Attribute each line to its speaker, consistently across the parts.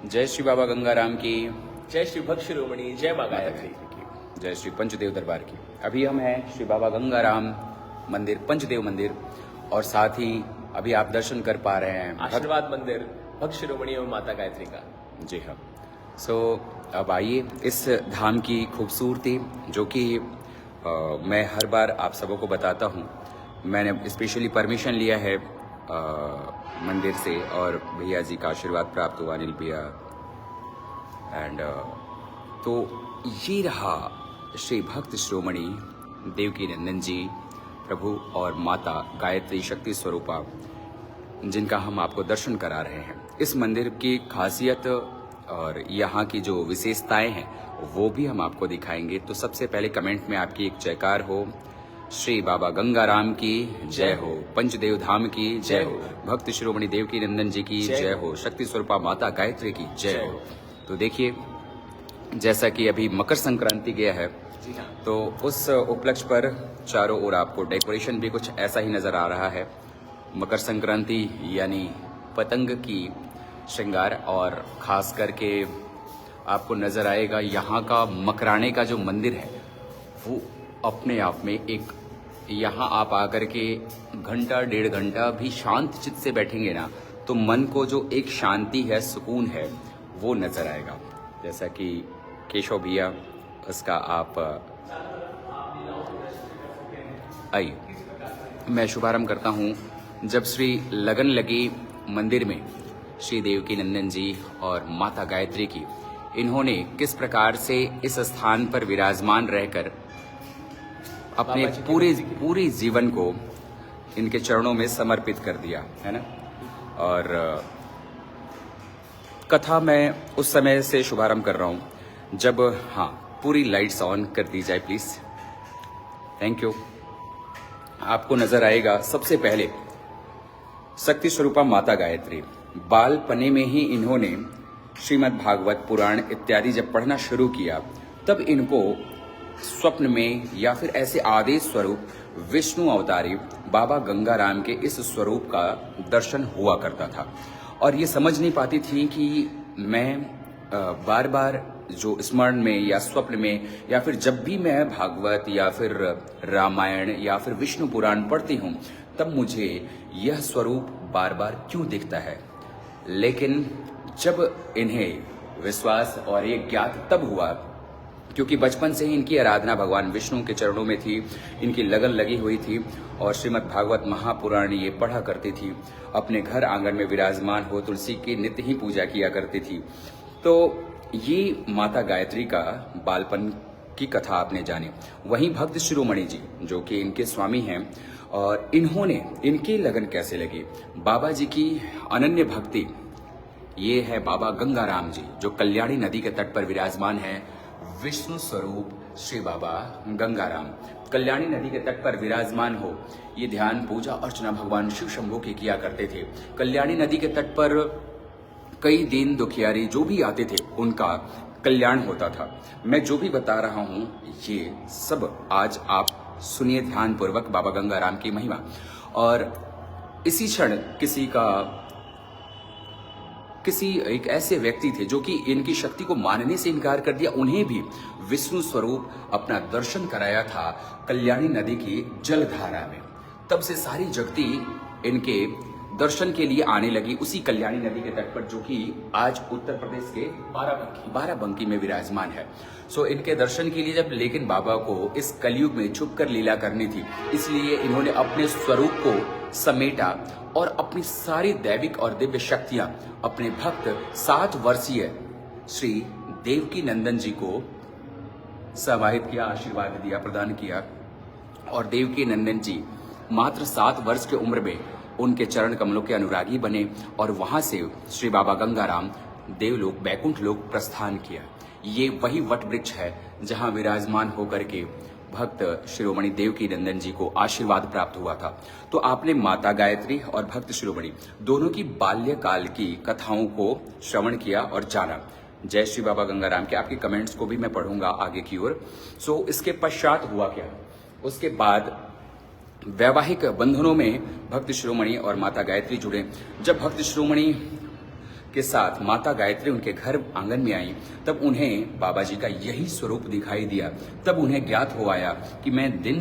Speaker 1: जय श्री बाबा गंगाराम की,
Speaker 2: जय श्री भक्त शिरोमणि, जय माँ गायत्री
Speaker 1: की, जय श्री पंचदेव दरबार की। अभी हम हैं श्री बाबा गंगाराम मंदिर, पंचदेव मंदिर, और साथ ही अभी आप दर्शन कर पा रहे हैं
Speaker 2: आशीर्वाद मंदिर भक्त शिरोमणि और माता गायत्री का।
Speaker 1: जी हाँ। अब आइए इस धाम की खूबसूरती, जो कि मैं हर बार आप सबों को बताता हूँ। मैंने स्पेशली परमिशन लिया है मंदिर से, और भैया जी का आशीर्वाद प्राप्त हुआ, अनिल भैया। एंड तो ये रहा श्री भक्त शिरोमणि देवकी नंदन जी प्रभु और माता गायत्री शक्ति स्वरूपा, जिनका हम आपको दर्शन करा रहे हैं। इस मंदिर की खासियत और यहाँ की जो विशेषताएं हैं वो भी हम आपको दिखाएंगे। तो सबसे पहले कमेंट में आपकी एक जयकार हो। श्री बाबा गंगाराम की जय हो, पंचदेव धाम की जय हो, भक्त शिरोमणि देवकी नंदन जी की जय हो, शक्ति स्वरूपा माता गायत्री की जय हो। तो देखिए, जैसा कि अभी मकर संक्रांति गया है, तो उस उपलक्ष्य पर चारों ओर आपको डेकोरेशन भी कुछ ऐसा ही नजर आ रहा है। मकर संक्रांति यानी पतंग की श्रृंगार, और खास करके आपको नजर आएगा यहाँ का मकराने का जो मंदिर है वो अपने आप में एक, यहाँ आप आकर के घंटा डेढ़ घंटा भी शांत चित्त से बैठेंगे ना, तो मन को जो एक शांति है, सुकून है, वो नजर आएगा। जैसा कि केशव भैया, उसका आप आइए मैं शुभारंभ करता हूँ। जब श्री लगन लगी मंदिर में श्री देवकी नंदन जी और माता गायत्री की, इन्होंने किस प्रकार से इस स्थान पर विराजमान रहकर अपने पूरे जीवन को इनके चरणों में समर्पित कर दिया है ना। और कथा मैं उस समय से शुभारंभ कर रहा हूं जब, हाँ, पूरी लाइट्स ऑन कर दी जाए प्लीज, थैंक यू। आपको नजर आएगा सबसे पहले शक्ति स्वरूपा माता गायत्री। बालपने में ही इन्होंने श्रीमद् भागवत पुराण इत्यादि जब पढ़ना शुरू किया, तब इनको स्वप्न में या फिर ऐसे आदेश स्वरूप विष्णु अवतारी बाबा गंगाराम के इस स्वरूप का दर्शन हुआ करता था। और ये समझ नहीं पाती थी कि मैं बार बार जो स्मरण में या स्वप्न में या फिर जब भी मैं भागवत या फिर रामायण या फिर विष्णु पुराण पढ़ती हूँ, तब मुझे यह स्वरूप बार बार क्यों दिखता है। लेकिन जब इन्हें विश्वास और ये ज्ञात तब हुआ, क्योंकि बचपन से ही इनकी आराधना भगवान विष्णु के चरणों में थी, इनकी लगन लगी हुई थी, और श्रीमद् भागवत महापुराण ये पढ़ा करती थी। अपने घर आंगन में विराजमान हो तुलसी की नित्य ही पूजा किया करती थी। तो ये माता गायत्री का बालपन की कथा आपने जानी। वहीं भक्त शिरोमणि जी, जो कि इनके स्वामी हैं, और इन्होंने, इनकी लगन कैसे लगी, बाबा जी की अनन्य भक्ति, ये है बाबा गंगाराम जी, जो कल्याणी नदी के तट पर विराजमान है। विष्णु स्वरूप श्री बाबा गंगाराम कल्याणी नदी के तट पर विराजमान हो, ये ध्यान पूजा अर्चना भगवान शिव शंभू की किया करते थे। कल्याणी नदी के तट पर कई दीन दुखियारी जो भी आते थे, उनका कल्याण होता था। मैं जो भी बता रहा हूँ ये सब आज आप सुनिए ध्यान पूर्वक, बाबा गंगाराम की महिमा। और इसी क्षण किसी एक ऐसे व्यक्ति थे जो कि इनकी शक्ति को मानने से इनकार कर दिया, उन्हें भी विष्णु स्वरूप अपना दर्शन कराया था कल्याणी नदी की जलधारा में। तब से सारी जगती इनके दर्शन के लिए आने लगी उसी कल्याणी नदी के तट पर, जो कि आज उत्तर प्रदेश के बाराबंकी में विराजमान है। सो इनके दर्शन के लिए जब, लेकिन बाबा को इस कलयुग में छुप कर लीला करनी थी, इसलिए इन्होंने अपने स्वरूप को समेटा और अपनी सारी दैविक और दिव्य शक्तियां अपने भक्त 7 वर्षीय श्री देवकी नंदन जी को समाहित किया, आशीर्वाद दिया, प्रदान किया। और देवकी नंदन जी मात्र 7 वर्ष की उम्र में उनके चरण कमलों के अनुरागी बने, और वहां से श्री बाबा गंगाराम देवलोक बैकुंठ लोक प्रस्थान किया। ये वही वट वृक्ष है जहां विराजमान होकर के भक्त शिरोमणि देवकी नंदन जी को आशीर्वाद प्राप्त हुआ था। तो आपने माता गायत्री और भक्त शिरोमणि दोनों की बाल्यकाल की कथाओं को श्रवण किया और जाना। जय श्री बाबा गंगाराम के आपके कमेंट्स को भी मैं पढ़ूंगा आगे की ओर। सो इसके पश्चात हुआ क्या, उसके बाद वैवाहिक बंधनों में भक्त शिरोमणि और माता गायत्री जुड़े। जब भक्त शिरोमणि के साथ माता गायत्री उनके घर आंगन में आई, तब उन्हें बाबा जी का यही स्वरूप दिखाई दिया। तब उन्हें ज्ञात हो आया कि मैं दिन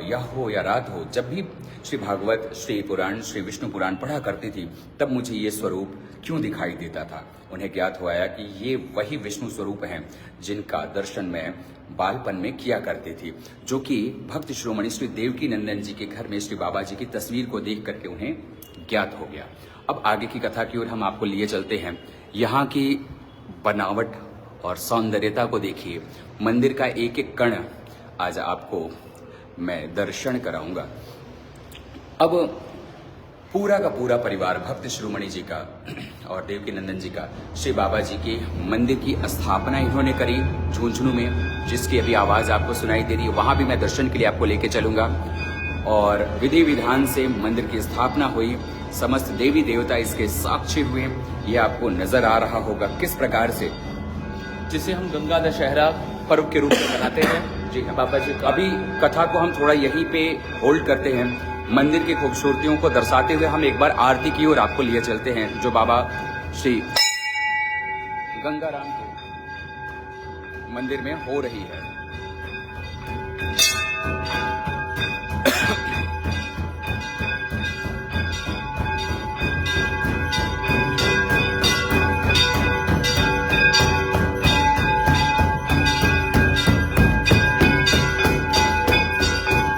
Speaker 1: या हो या रात हो, जब भी श्री भागवत, श्री पुराण, श्री विष्णु पुराण पढ़ा करती थी, तब मुझे ये स्वरूप क्यों दिखाई देता था। उन्हें ज्ञात हो आया कि ये वही विष्णु स्वरूप हैं जिनका दर्शन मैं बालपन में किया करती थी, जो कि भक्त शिरोमणि श्री देवकी नंदन जी के घर में श्री बाबा जी की तस्वीर को देख करके उन्हें ज्ञात हो गया। अब आगे की कथा की ओर हम आपको लिए चलते हैं। यहाँ की बनावट और सौंदर्यता को देखिए, मंदिर का एक एक कण आज आपको मैं दर्शन कराऊंगा। अब पूरा का पूरा परिवार भक्त शिरोमणि जी का और देवकी नंदन जी का श्री बाबा जी के मंदिर की स्थापना इन्होंने करी झुंझुनू में, जिसकी अभी आवाज आपको सुनाई दे रही है। वहां भी मैं दर्शन के लिए आपको लेके चलूंगा और विधि विधान से मंदिर की स्थापना हुई, समस्त देवी देवता इसके साक्षी हुए। ये आपको नजर आ रहा होगा किस प्रकार से,
Speaker 2: जिसे हम गंगा दशहरा पर्व के रूप में मनाते हैं।
Speaker 1: जी हाँ,
Speaker 2: बाबा जी का
Speaker 1: अभी कथा को हम थोड़ा यहीं पे होल्ड करते हैं। मंदिर की खूबसूरतियों को दर्शाते हुए हम एक बार आरती की ओर आपको लिए चलते हैं, जो बाबा श्री गंगाराम के मंदिर में हो रही है।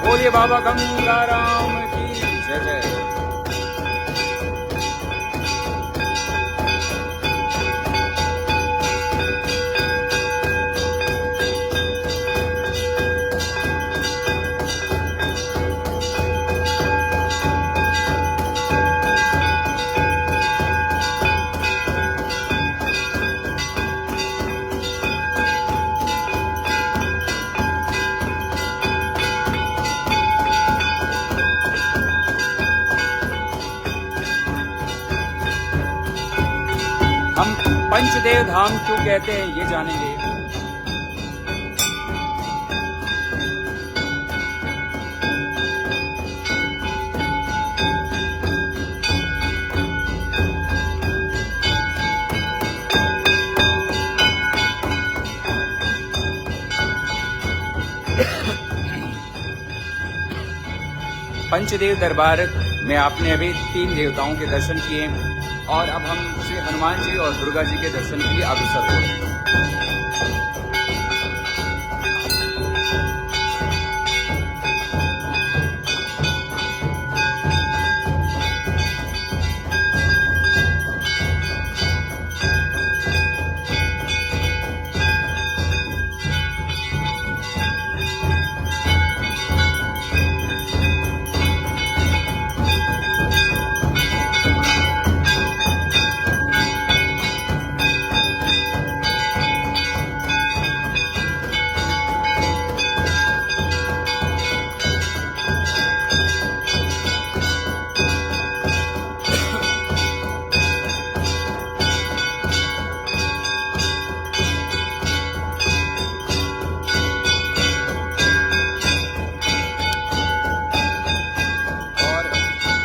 Speaker 1: बोलिए बाबा गंगाराम की जय जय। हम पंचदेव धाम क्यों कहते हैं ये जानेंगे। पंचदेव दरबार में आपने अभी 3 देवताओं के दर्शन किए और अब हम श्री हनुमान जी और दुर्गा जी के दर्शन के लिए अग्रसर हो रहे हैं।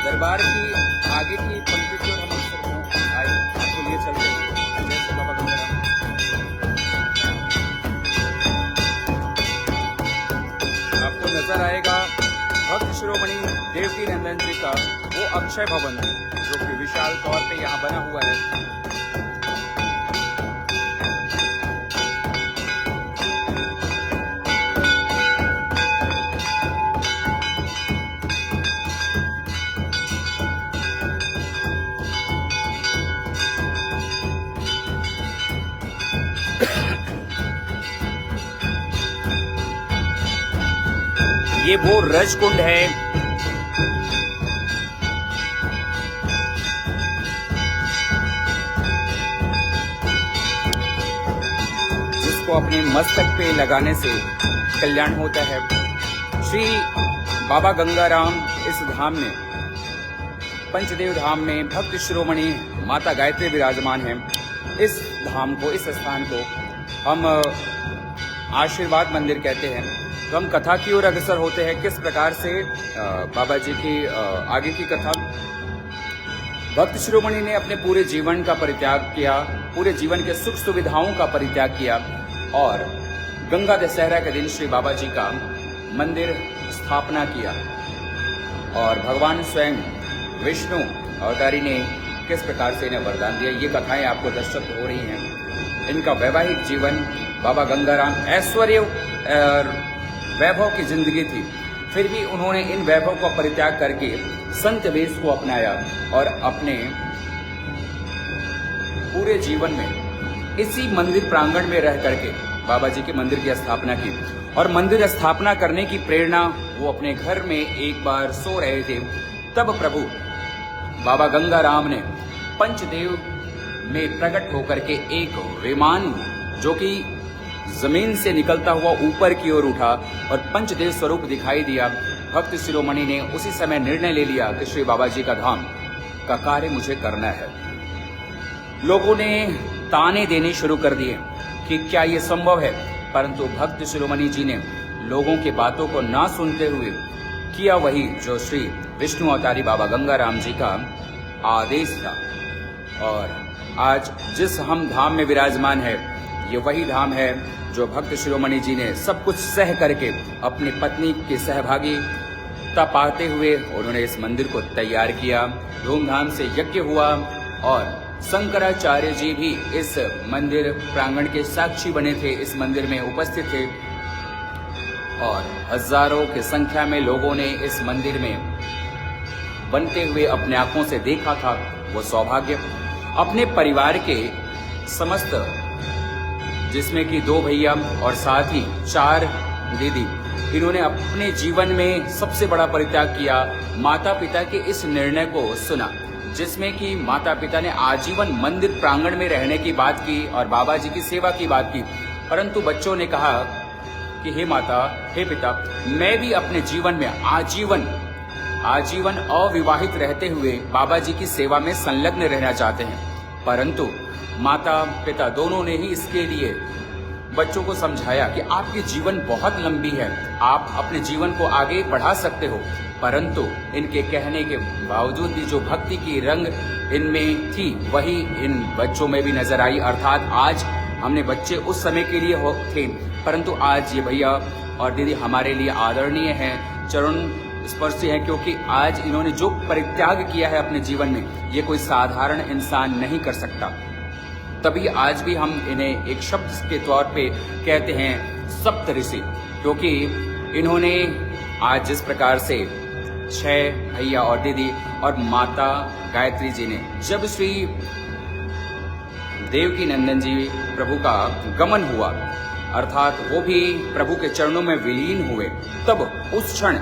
Speaker 1: दरबार की आगे की पंक्ति की ओर हम अक्सर आए आपको लिए चलते हैं। जैसे बाबा गंगाराम आपको नजर आएगा भक्त शिरोमणि देवकी नंदन जी का वो अक्षय भवन जो कि विशाल तौर पे यहाँ बना हुआ है। ये वो रजकुंड है जिसको अपने मस्तक पे लगाने से कल्याण होता है। श्री बाबा गंगाराम इस धाम में, पंचदेव धाम में भक्त शिरोमणि माता गायत्री विराजमान है। इस धाम को, इस स्थान को हम आशीर्वाद मंदिर कहते हैं। तो हम कथा की ओर अग्रसर होते हैं, किस प्रकार से बाबा जी की आगे की कथा। भक्त शिरोमणि ने अपने पूरे जीवन का परित्याग किया, पूरे जीवन के सुख सुविधाओं का परित्याग किया और गंगा दशहरा के दिन श्री बाबा जी का मंदिर स्थापना किया। और भगवान स्वयं विष्णु अवतारी ने किस प्रकार से इन्हें वरदान दिया, ये कथाएं आपको दर्शक हो रही हैं। इनका वैवाहिक जीवन, बाबा गंगाराम ऐश्वर्य वैभव की जिंदगी थी, फिर भी उन्होंने इन वैभव का परित्याग करके संत वेश को अपनाया और अपने पूरे जीवन में इसी मंदिर प्रांगण में रह करके बाबा जी के मंदिर की स्थापना की। और मंदिर स्थापना करने की प्रेरणा वो अपने घर में एक बार सो रहे थे, तब प्रभु बाबा गंगाराम ने पंचदेव में प्रकट होकर के एक विमान जो कि जमीन से निकलता हुआ ऊपर की ओर उठा और पंचदेव स्वरूप दिखाई दिया। भक्त शिरोमणि ने उसी समय निर्णय ले लिया कि श्री बाबा जी का धाम का कार्य मुझे करना है। लोगों ने ताने देने शुरू कर दिए कि क्या ये संभव है, परंतु भक्त शिरोमणि जी ने लोगों की बातों को ना सुनते हुए किया वही जो श्री विष्णु अवतारी बाबा गंगाराम जी का आदेश था। और आज जिस हम धाम में विराजमान है, ये वही धाम है जो भक्त शिरोमणि जी ने सब कुछ सह करके अपनी पत्नी की सहभागिता पाते हुए उन्होंने इस मंदिर को तैयार किया। धूमधाम से यज्ञ हुआ और शंकराचार्य जी भी इस मंदिर प्रांगण के साक्षी बने थे, इस मंदिर में उपस्थित थे और हजारों की संख्या में लोगों ने इस मंदिर में बनते हुए अपने आंखों से देखा था वो सौभाग्य। अपने परिवार के समस्त, जिसमें कि 2 भैया और साथ ही 4 दीदी, इन्होंने अपने जीवन में सबसे बड़ा परित्याग किया। माता पिता के इस निर्णय को सुना, जिसमें कि माता पिता ने आजीवन मंदिर प्रांगण में रहने की बात की और बाबा जी की सेवा की बात की, परंतु बच्चों ने कहा कि हे माता, हे पिता, मैं भी अपने जीवन में आजीवन अविवाहित रहते हुए बाबा जी की सेवा में संलग्न रहना चाहते हैं। परंतु माता पिता दोनों ने ही इसके लिए बच्चों को समझाया कि आपकी जीवन बहुत लंबी है, आप अपने जीवन को आगे बढ़ा सकते हो। परंतु इनके कहने के बावजूद भी जो भक्ति की रंग इनमें थी वही इन बच्चों में भी नजर आई। अर्थात आज हमने बच्चे उस समय के लिए थे, परंतु आज ये भैया और दीदी हमारे लिए आदरणीय हैं, चरण स्पर्शी हैं, क्योंकि आज इन्होंने जो परित्याग किया है अपने जीवन में, ये कोई साधारण इंसान नहीं कर सकता। तभी आज भी हम इन्हें एक शब्द के तौर पे कहते हैं सप्त ऋषि, क्योंकि इन्होंने आज जिस प्रकार से 6 भैया और दीदी और माता गायत्री जी ने जब श्री देवकी नंदन जी प्रभु का गमन हुआ, अर्थात वो भी प्रभु के चरणों में विलीन हुए, तब उस क्षण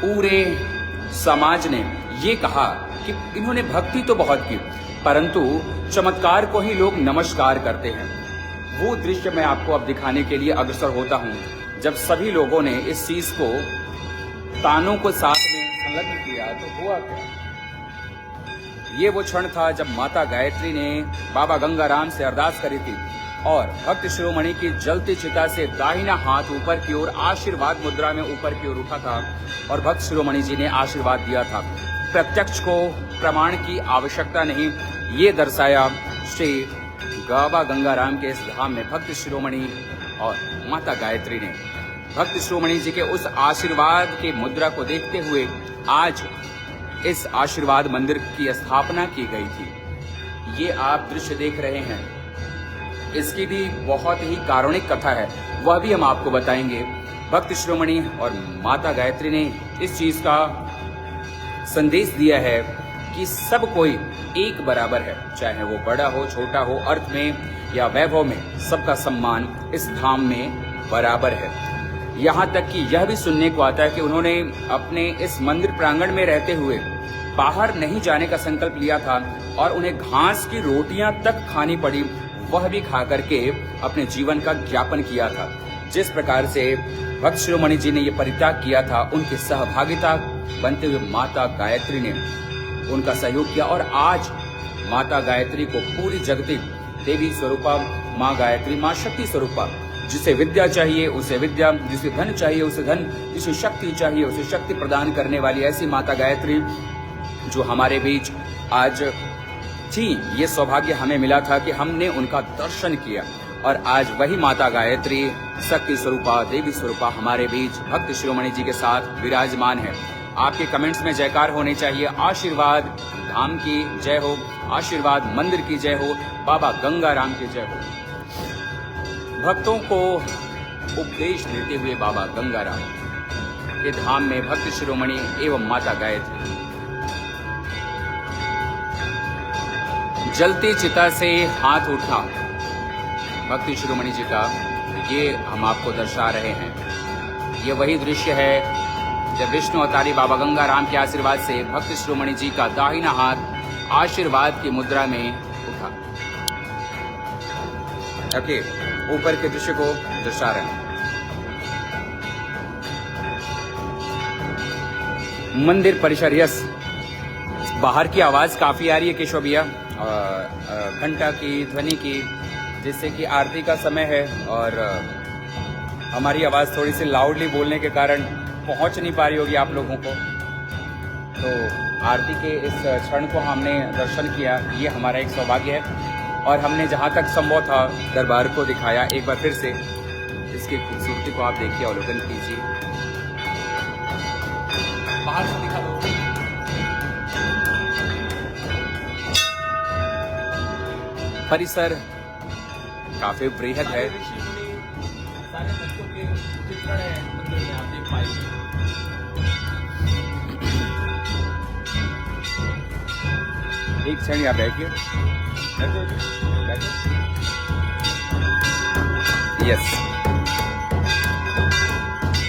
Speaker 1: पूरे समाज ने ये कहा कि इन्होंने भक्ति तो बहुत की, परंतु चमत्कार को ही लोग नमस्कार करते हैं। वो दृश्य मैं आपको अब दिखाने के लिए अग्रसर होता हूँ, जब सभी लोगों ने इस चीज को तानों को साथ में संलग्न किया तो हुआ क्या। ये वो क्षण था जब माता गायत्री ने बाबा गंगाराम से अरदास करी थी और भक्त शिरोमणि की जलती चिता से दाहिना हाथ ऊपर की ओर आशीर्वाद मुद्रा में ऊपर की ओर उठा था और भक्त शिरोमणि जी ने आशीर्वाद दिया था। प्रत्यक्ष को प्रमाण की आवश्यकता नहीं, ये दर्शाया श्री बाबा गंगाराम के इस धाम में भक्त शिरोमणि और माता गायत्री ने भक्त शिरोमणि जी के उस आशीर्वाद की मुद्रा को देखते हुए आज इस आशीर्वाद मंदिर की स्थापना की गई थी। ये आप दृश्य देख रहे हैं, इसकी भी बहुत ही कारुणिक कथा है, वह भी हम आपको बताएंगे। भक्त शिरोमणि और माता गायत्री ने इस चीज का संदेश दिया है कि सब कोई एक बराबर है, चाहे वो बड़ा हो छोटा हो, अर्थ में या वैभव में, सबका सम्मान इस धाम में बराबर है। यहाँ तक कि यह भी सुनने को आता है कि उन्होंने अपने इस मंदिर प्रांगण में रहते हुए बाहर नहीं जाने का संकल्प लिया था और उन्हें घास की रोटियां तक खानी पड़ी, वह भी खा करके अपने जीवन का ज्ञापन किया था। जिस प्रकार से भक्त शिरोमणि जी ने यह परित्याग किया था, उनकी सहभागिता बनते हुए माता गायत्री ने उनका सहयोग किया और आज माता गायत्री को पूरी जगती देवी स्वरूपा माँ गायत्री, माँ शक्ति स्वरूपा, जिसे विद्या चाहिए उसे विद्या, जिसे धन चाहिए उसे धन, जिसे शक्ति चाहिए उसे शक्ति प्रदान करने वाली ऐसी माता गायत्री जो हमारे बीच आज थी। ये सौभाग्य हमें मिला था कि हमने उनका दर्शन किया और आज वही माता गायत्री शक्ति स्वरूपा, देवी स्वरूपा हमारे बीच भक्त शिरोमणि जी के साथ विराजमान है। आपके कमेंट्स में जयकार होने चाहिए। आशीर्वाद धाम की जय हो, आशीर्वाद मंदिर की जय हो, बाबा गंगाराम की जय हो। भक्तों को उपदेश देते हुए बाबा गंगाराम के धाम में भक्त शिरोमणि एवं माता गायत्री जलती चिता से हाथ उठा भक्ति शिरोमणि जी का, ये हम आपको दर्शा रहे हैं। ये वही दृश्य है जब विष्णु अवतारी बाबा गंगाराम के आशीर्वाद से भक्ति शिरोमणि जी का दाहिना हाथ आशीर्वाद की मुद्रा में उठा। ओके, ऊपर के दृश्य को दर्शा रहे हैं। मंदिर परिसर, यस, बाहर की आवाज काफी आ रही है केशव भैया, घंटा की, ध्वनि की, जिससे कि आरती का समय है और हमारी आवाज थोड़ी सी लाउडली बोलने के कारण पहुंच नहीं पा रही होगी आप लोगों को। तो आरती के इस क्षण को हमने दर्शन किया, ये हमारा एक सौभाग्य है और हमने जहां तक संभव था दरबार को दिखाया। एक बार फिर से इसकी खूबसूरती को आप देखिए, अवलोकन कीजिए।
Speaker 2: बाहर से दिखा दो।
Speaker 1: परिसर काफी बृहद है।
Speaker 2: ऋषि मुनि, सारे भक्तों के चित्रण है मंदिर में, आप देख पाएंगे।
Speaker 1: एक क्षण यहाँ बैठिए, यस।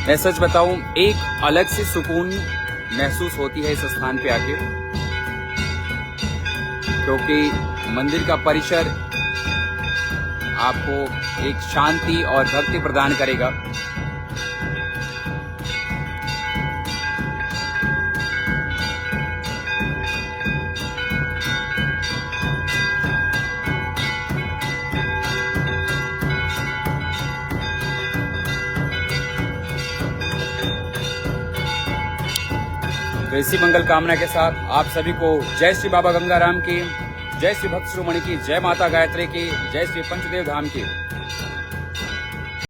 Speaker 1: मैं सच बताऊं, एक अलग सी सुकून महसूस होती है इस स्थान पे आके, क्योंकि मंदिर का परिसर आपको एक शांति और भक्ति प्रदान करेगा। तो इसी मंगल कामना के साथ आप सभी को जय श्री बाबा गंगाराम की, जय श्री भक्त शिरोमणि की, जय माता गायत्री की, जय श्री पंचदेव धाम की।